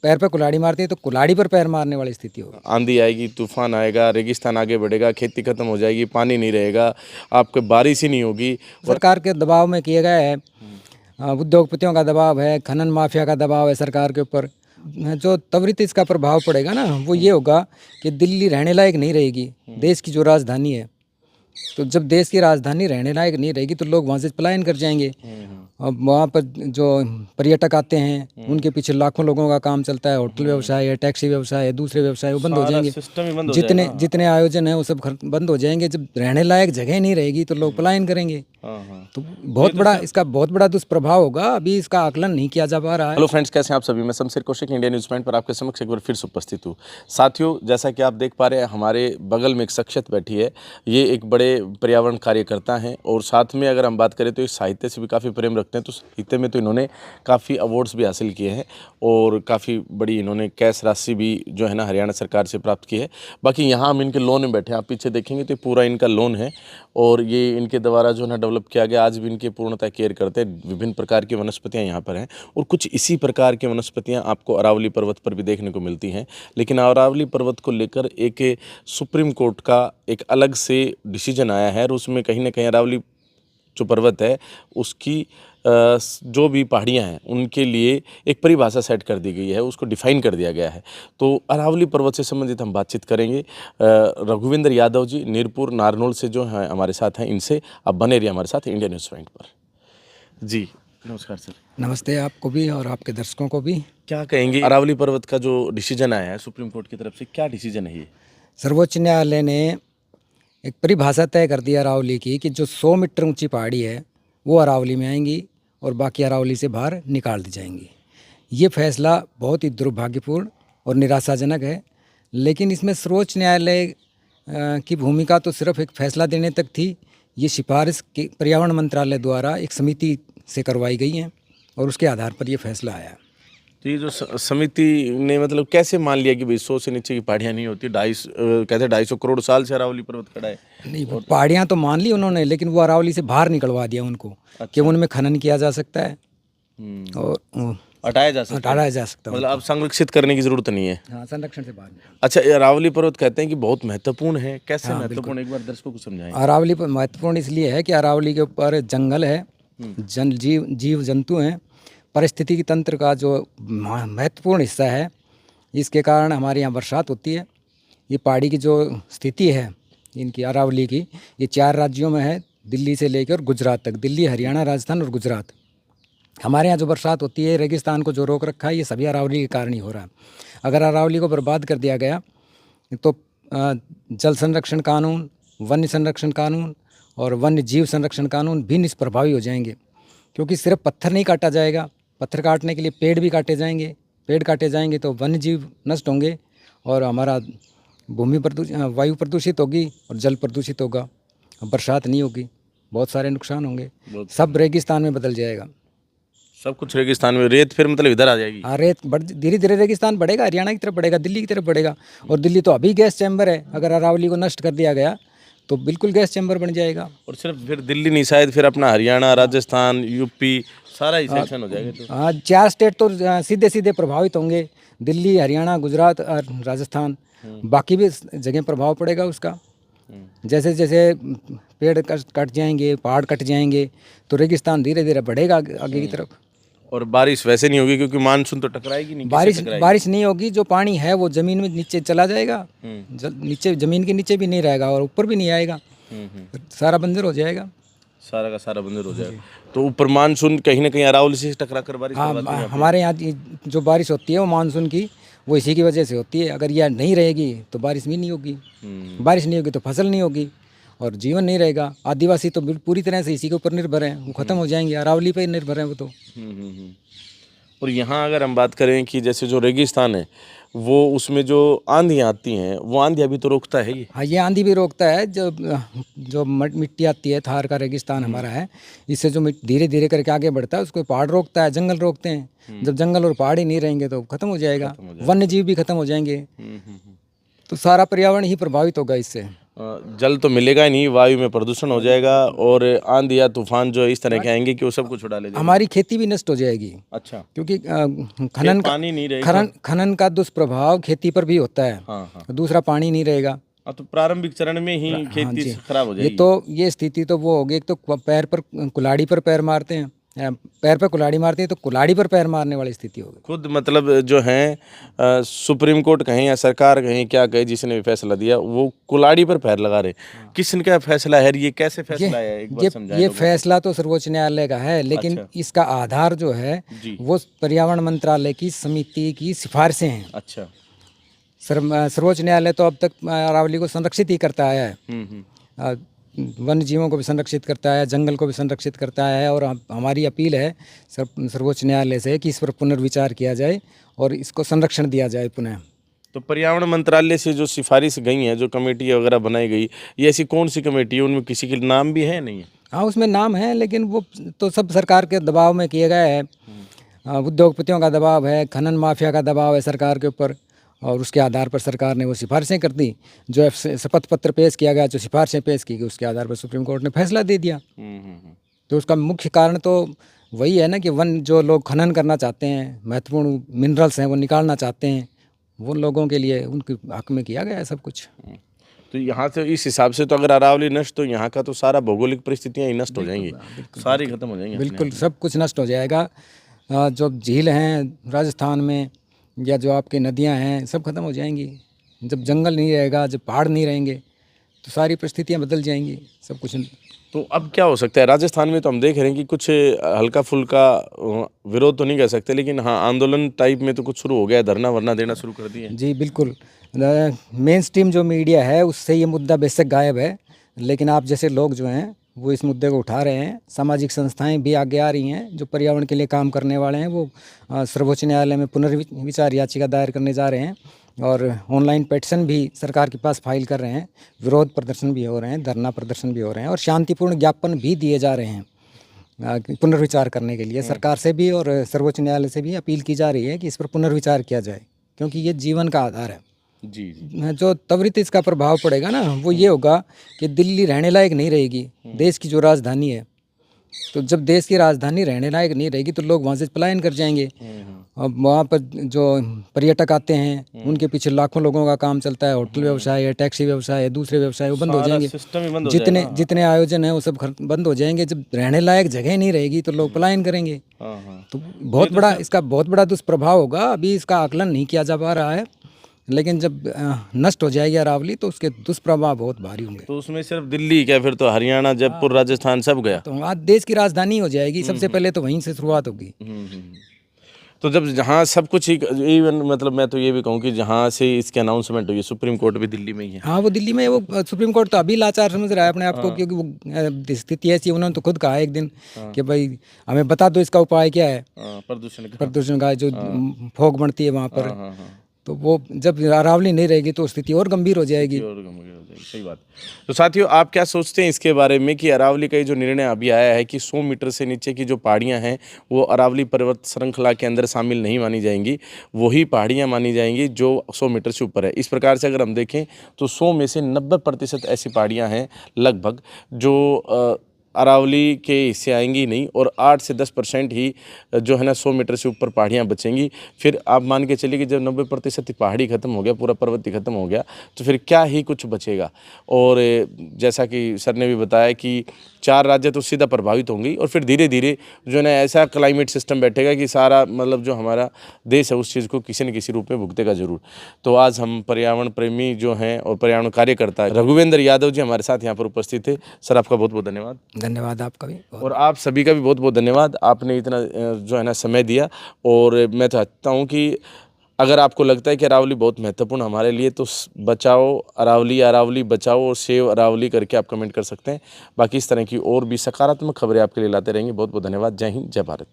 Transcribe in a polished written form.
पैर पे कुल्हाड़ी मारती है तो कुल्हाड़ी पर पैर मारने वाली स्थिति होगी। आंधी आएगी, तूफान आएगा, रेगिस्तान आगे बढ़ेगा, खेती खत्म हो जाएगी, पानी नहीं रहेगा, आपके बारिश ही नहीं होगी। और सरकार के दबाव में किए गए है, उद्योगपतियों का दबाव है, खनन माफिया का दबाव है सरकार के ऊपर। जो त्वरित इसका प्रभाव पड़ेगा ना, वो ये होगा कि दिल्ली रहने लायक नहीं रहेगी, देश की जो राजधानी है। तो जब देश की राजधानी रहने लायक नहीं रहेगी तो लोग वहाँ से पलायन कर जाएंगे। अब वहाँ पर जो पर्यटक आते हैं उनके पीछे लाखों लोगों का काम चलता है, होटल व्यवसाय है, टैक्सी व्यवसाय है, दूसरे व्यवसाय वो बंद हो जाएंगे। सिस्टम ही बंद हो जितने जाएगा। जितने आयोजन है वो सब बंद हो जाएंगे। जब रहने लायक जगह नहीं रहेगी तो लोग पलायन करेंगे। हाँ। तो इसका बहुत बड़ा दुष्प्रभाव होगा। अभी इसका आकलन नहीं किया जा पा रहा है। हेलो फ्रेंड्स, कैसे हैं आप सभी। मैं Shamsher Kaushik India news point पर आपके समक्ष एक बार फिर से उपस्थित हूँ। साथियों, जैसा कि आप देख पा रहे हैं, हमारे बगल में एक शख्सियत बैठी है। ये एक बड़े पर्यावरण कार्यकर्ता हैं और साथ में अगर हम बात करें तो इस साहित्य से भी काफ़ी प्रेम रखते हैं। तो साहित्य में तो इन्होंने काफ़ी अवार्ड्स भी हासिल किए हैं और काफ़ी बड़ी इन्होंने कैश राशि भी जो है ना हरियाणा सरकार से प्राप्त की है। बाकी यहाँ हम इनके लोन में बैठे हैं, आप पीछे देखेंगे तो पूरा इनका लोन है और ये इनके द्वारा जो है ना डेवलप किया गया। आज भी इनके पूर्णतः केयर करते हैं। विभिन्न प्रकार की वनस्पतियाँ यहाँ पर हैं और कुछ इसी प्रकार की वनस्पतियाँ आपको अरावली पर्वत पर भी देखने को मिलती हैं। लेकिन अरावली पर्वत को लेकर एक सुप्रीम कोर्ट का एक अलग से डिसीजन आया है और उसमें कहीं ना कहीं अरावली जो पर्वत है उसकी जो भी पहाड़ियाँ हैं उनके लिए एक परिभाषा सेट कर दी गई है, उसको डिफाइन कर दिया गया है। तो अरावली पर्वत से संबंधित हम बातचीत करेंगे। रघुविंदर यादव जी नीरपुर नारनौल से जो हैं हमारे साथ हैं, इनसे आप बने रहिए हमारे साथ इंडिया न्यूज़ पॉइंट पर। जी नमस्कार सर। नमस्ते आपको भी और आपके दर्शकों को भी। क्या कहेंगे अरावली पर्वत का जो डिसीजन आया है सुप्रीम कोर्ट की तरफ से, क्या डिसीजन है ये? सर्वोच्च न्यायालय ने एक परिभाषा तय कर दी अरावली की कि जो 100 मीटर ऊंची पहाड़ी है वो अरावली में आएंगी और बाकी अरावली से बाहर निकाल दी जाएंगी। ये फैसला बहुत ही दुर्भाग्यपूर्ण और निराशाजनक है। लेकिन इसमें सर्वोच्च न्यायालय की भूमिका तो सिर्फ एक फैसला देने तक थी। ये सिफारिश के पर्यावरण मंत्रालय द्वारा एक समिति से करवाई गई हैं और उसके आधार पर ये फैसला आया। तो ये जो समिति ने मतलब कैसे मान लिया कि भाई 100 से नीचे की पहाड़ियाँ नहीं होती? कहते 250 करोड़ साल से अरावली पर्वत खड़ा है। नहीं, वो पहाड़ियाँ तो मान ली उन्होंने, लेकिन वो अरावली से बाहर निकलवा दिया उनको। कि उनमें खनन किया जा सकता है और हटाया जा सकता है। मतलब अब संरक्षित करने की जरूरत नहीं है। हाँ, संरक्षण से बाहर। अच्छा, ये अरावली पर्वत कहते हैं कि बहुत महत्वपूर्ण है, कैसे महत्वपूर्ण, एक बार दर्शकों को समझाएं। अरावली पर महत्वपूर्ण इसलिए है कि अरावली के ऊपर जंगल है, जीव जंतु हैं, पारिस्थितिकी तंत्र का जो महत्वपूर्ण हिस्सा है। इसके कारण हमारे यहाँ बरसात होती है। ये पहाड़ी की जो स्थिति है इनकी अरावली की, ये 4 राज्यों में है, दिल्ली से लेकर गुजरात तक। दिल्ली, हरियाणा, राजस्थान और गुजरात। हमारे यहाँ जो बरसात होती है, रेगिस्तान को जो रोक रखा है, ये सभी अरावली के कारण ही हो रहा है। अगर अरावली को बर्बाद कर दिया गया तो जल संरक्षण कानून, वन्य संरक्षण कानून और वन्य जीव संरक्षण कानून भी निष्प्रभावी हो जाएंगे। क्योंकि सिर्फ पत्थर नहीं काटा जाएगा, पत्थर काटने के लिए पेड़ भी काटे जाएंगे। पेड़ काटे जाएंगे तो वन्य जीव नष्ट होंगे और हमारा वायु प्रदूषित होगी और जल प्रदूषित होगा, बरसात नहीं होगी, बहुत सारे नुकसान होंगे। सब रेगिस्तान में बदल जाएगा। सब कुछ रेगिस्तान में, रेत फिर मतलब इधर आ जाएगी। हाँ, रेत धीरे धीरे रेगिस्तान बढ़ेगा, हरियाणा की तरफ बढ़ेगा, दिल्ली की तरफ बढ़ेगा। और दिल्ली तो अभी गैस चैम्बर है, अगर अरावली को नष्ट कर दिया गया तो बिल्कुल गैस चैम्बर बन जाएगा। और सिर्फ फिर दिल्ली नहीं, शायद फिर अपना हरियाणा, राजस्थान, यूपी सारा ही सेक्शन हो जाएगा। तो हाँ, 4 स्टेट तो सीधे सीधे प्रभावित होंगे, दिल्ली, हरियाणा, गुजरात और राजस्थान। बाकी भी जगह प्रभाव पड़ेगा उसका। जैसे जैसे पेड़ कट जाएंगे, पहाड़ कट जाएंगे तो रेगिस्तान धीरे धीरे बढ़ेगा आगे की तरफ। और बारिश वैसे नहीं होगी क्योंकि मानसून तो टकराएगी नहीं। बारिश नहीं होगी, जो पानी है वो जमीन में नीचे चला जाएगा, नीचे जमीन के नीचे भी नहीं रहेगा और ऊपर भी नहीं आएगा, सारा बंजर हो जाएगा। सारा का सारा बंजर हो जाएगा। तो ऊपर मानसून कहीं ना कहीं अरावली से टकरा कर बारिश। हाँ, हमारे यहाँ जो बारिश होती है वो मानसून की, वो इसी की वजह से होती है। अगर यह नहीं रहेगी तो बारिश भी नहीं होगी, बारिश नहीं होगी तो फसल नहीं होगी और जीवन नहीं रहेगा। आदिवासी तो पूरी तरह से इसी के ऊपर निर्भर हैं, वो खत्म हो जाएंगे, अरावली पे निर्भर हैं वो तो। और यहाँ अगर हम बात करें कि जैसे जो रेगिस्तान है वो, उसमें जो आंधियाँ आती हैं वो आंधियाँ भी तो रोकता है ये। हाँ, ये आंधी भी रोकता है। जो मिट्टी आती है, थार का रेगिस्तान हमारा है, इससे जो धीरे धीरे करके आगे बढ़ता है उसको पहाड़ रोकता है, जंगल रोकते हैं। जब जंगल और पहाड़ ही नहीं रहेंगे तो खत्म हो जाएगा, वन्य जीव भी खत्म हो जाएंगे। तो सारा पर्यावरण ही प्रभावित होगा इससे। जल तो मिलेगा ही नहीं, वायु में प्रदूषण हो जाएगा और आंधी या तूफान जो इस तरह के आएंगे कि वो सब कुछ उड़ा ले जाएंगे। हमारी खेती भी नष्ट हो जाएगी, अच्छा, क्योंकि खेत पानी नहीं रहेगा। खनन का दुष्प्रभाव खेती पर भी होता है। हाँ हाँ। दूसरा, पानी नहीं रहेगा। तो प्रारंभिक चरण में ही हाँ खेती जी, खराब हो जाएगी। ये स्थिति तो वो होगी। एक तो पैर पर कुल्हाड़ी पर पैर मारते हैं, पैर पर कुल्हाड़ी मारते हैं, तो कुल्हाड़ी पर पैर मारने वाली स्थिति होगी। खुद मतलब जो है सुप्रीम कोर्ट कहें या सरकार कहें, क्या कहे, जिसने भी फैसला दिया वो कुल्हाड़ी पर पैर लगा रहे। किसने का फैसला है ये, कैसे फैसला है, एक बार समझाएं ये लोगों को। फैसला तो सर्वोच्च न्यायालय का है, लेकिन अच्छा। इसका आधार जो है जी। वो पर्यावरण मंत्रालय की समिति की सिफारिशें हैं। अच्छा। सर्वोच्च न्यायालय तो अब तक अरावली को संरक्षित ही करता आया है। हम्म। वन्य जीवों को भी संरक्षित करता है, जंगल को भी संरक्षित करता है। और हमारी अपील है सर्वोच्च न्यायालय से कि इस पर पुनर्विचार किया जाए और इसको संरक्षण दिया जाए पुनः। तो पर्यावरण मंत्रालय से जो सिफारिश गई है, जो कमेटी वगैरह बनाई गई, ये ऐसी कौन सी कमेटी है, उनमें किसी के नाम भी है नहीं है? हाँ, उसमें नाम है, लेकिन वो तो सब सरकार के दबाव में किए गए हैं। उद्योगपतियों का दबाव है, खनन माफिया का दबाव है सरकार के ऊपर, और उसके आधार पर सरकार ने वो सिफारिशें कर दी। जो शपथ पत्र पेश किया गया, जो सिफारिशें पेश की गई, उसके आधार पर सुप्रीम कोर्ट ने फैसला दे दिया। तो उसका मुख्य कारण तो वही है ना कि जो लोग खनन करना चाहते हैं, महत्वपूर्ण मिनरल्स हैं वो निकालना चाहते हैं, वो लोगों के लिए उनके हक में किया गया है सब कुछ। तो यहाँ से इस हिसाब से तो अगर अरावली नष्ट, तो यहाँ का तो सारा भौगोलिक परिस्थितियाँ ही नष्ट हो जाएंगी, सारी खत्म हो जाएंगी। बिल्कुल, सब कुछ नष्ट हो जाएगा। जो झील हैं राजस्थान में, या जो आपकी नदियां हैं, सब खत्म हो जाएंगी। जब जंगल नहीं रहेगा, जब पहाड़ नहीं रहेंगे, तो सारी परिस्थितियां बदल जाएंगी, सब कुछ। तो अब क्या हो सकता है? राजस्थान में तो हम देख रहे हैं कि कुछ हल्का फुल्का विरोध तो नहीं कह सकते, लेकिन हाँ आंदोलन टाइप में तो कुछ शुरू हो गया, धरना वरना देना शुरू कर दिए। जी बिल्कुल, मेन स्ट्रीम जो मीडिया है उससे ये मुद्दा बेशक गायब है, लेकिन आप जैसे लोग जो हैं वो इस मुद्दे को उठा रहे हैं। सामाजिक संस्थाएं भी आगे आ रही हैं, जो पर्यावरण के लिए काम करने वाले हैं, वो सर्वोच्च न्यायालय में पुनर्विचार याचिका दायर करने जा रहे हैं, और ऑनलाइन पेटिशन भी सरकार के पास फाइल कर रहे हैं। विरोध प्रदर्शन भी हो रहे हैं, धरना प्रदर्शन भी हो रहे हैं, और शांतिपूर्ण ज्ञापन भी दिए जा रहे हैं पुनर्विचार करने के लिए। सरकार से भी और सर्वोच्च न्यायालय से भी अपील की जा रही है कि इस पर पुनर्विचार किया जाए, क्योंकि ये जीवन का आधार है। जी। जो त्वरित इसका प्रभाव पड़ेगा ना, वो ये होगा कि दिल्ली रहने लायक नहीं रहेगी, देश की जो राजधानी है। तो जब देश की राजधानी रहने लायक नहीं रहेगी, तो लोग वहाँ से पलायन कर जाएंगे। अब वहाँ पर जो पर्यटक आते हैं, उनके पीछे लाखों लोगों का काम चलता है। होटल व्यवसाय है, टैक्सी व्यवसाय है, दूसरे व्यवसाय, वो बंद हो जाएंगे। जितने आयोजन है वो सब बंद हो जाएंगे। जब रहने लायक जगह नहीं रहेगी, तो लोग पलायन करेंगे। तो इसका बहुत बड़ा दुष्प्रभाव होगा। अभी इसका आकलन नहीं किया जा पा रहा है, लेकिन जब नष्ट हो जाएगी अरावली, तो उसके दुष्प्रभाव बहुत भारी होंगे। तो उसमें सिर्फ दिल्ली क्या, फिर तो हरियाणा, जयपुर, राजस्थान सब गया। तो आज देश की राजधानी हो जाएगी। सबसे पहले तो वहीं से शुरुआत होगी। तो जब जहाँ सब कुछ ही, इवन मतलब मैं तो ये भी कहूँ कि जहाँ से इसकी अनाउंसमेंट हुई, सुप्रीम कोर्ट भी दिल्ली में ही है। हाँ, वो दिल्ली में। वो सुप्रीम कोर्ट तो अभी लाचार समझ रहा है अपने आप को, क्योंकि वो स्थिति ऐसी है। उन्होंने तो खुद कहा एक दिन कि भाई हमें बता दो इसका उपाय क्या है, प्रदूषण का जो फोग बढ़ती है वहाँ पर। तो वो जब अरावली नहीं रहेगी, तो स्थिति और गंभीर हो जाएगी। सही बात। तो साथियों, आप क्या सोचते हैं इसके बारे में कि अरावली का जो निर्णय अभी आया है कि 100 मीटर से नीचे की जो पहाड़ियां हैं वो अरावली पर्वत श्रृंखला के अंदर शामिल नहीं मानी जाएंगी, वही पहाड़ियां मानी जाएंगी जो 100 मीटर से ऊपर है। इस प्रकार से अगर हम देखें तो 100 में से 90% ऐसी पहाड़ियां हैं लगभग जो अरावली के हिस्से आएंगी नहीं, और 8 से 10% ही जो है ना 100 मीटर से ऊपर पहाड़ियाँ बचेंगी। फिर आप मान के चलिए कि जब 90% पहाड़ी खत्म हो गया, पूरा पर्वत ही खत्म हो गया, तो फिर क्या ही कुछ बचेगा। और जैसा कि सर ने भी बताया कि 4 राज्य तो सीधा प्रभावित होंगी, और फिर धीरे धीरे जो है ना ऐसा क्लाइमेट सिस्टम बैठेगा कि सारा मतलब जो हमारा देश है उस चीज़ को किसी न किसी रूप में भुगतेगा जरूर। तो आज हम पर्यावरण प्रेमी जो हैं और पर्यावरण कार्यकर्ता रघुवेंद्र यादव जी हमारे साथ यहाँ पर उपस्थित थे। सर, आपका बहुत बहुत धन्यवाद। धन्यवाद आपका भी, और आप सभी का भी बहुत बहुत धन्यवाद। आपने इतना जो है ना समय दिया। और मैं चाहता हूँ कि अगर आपको लगता है कि अरावली बहुत महत्वपूर्ण हमारे लिए, तो बचाओ अरावली, अरावली बचाओ और सेव अरावली करके आप कमेंट कर सकते हैं। बाकी इस तरह की और भी सकारात्मक खबरें आपके लिए लाते रहेंगे। बहुत बहुत धन्यवाद। जय हिंद, जय भारत।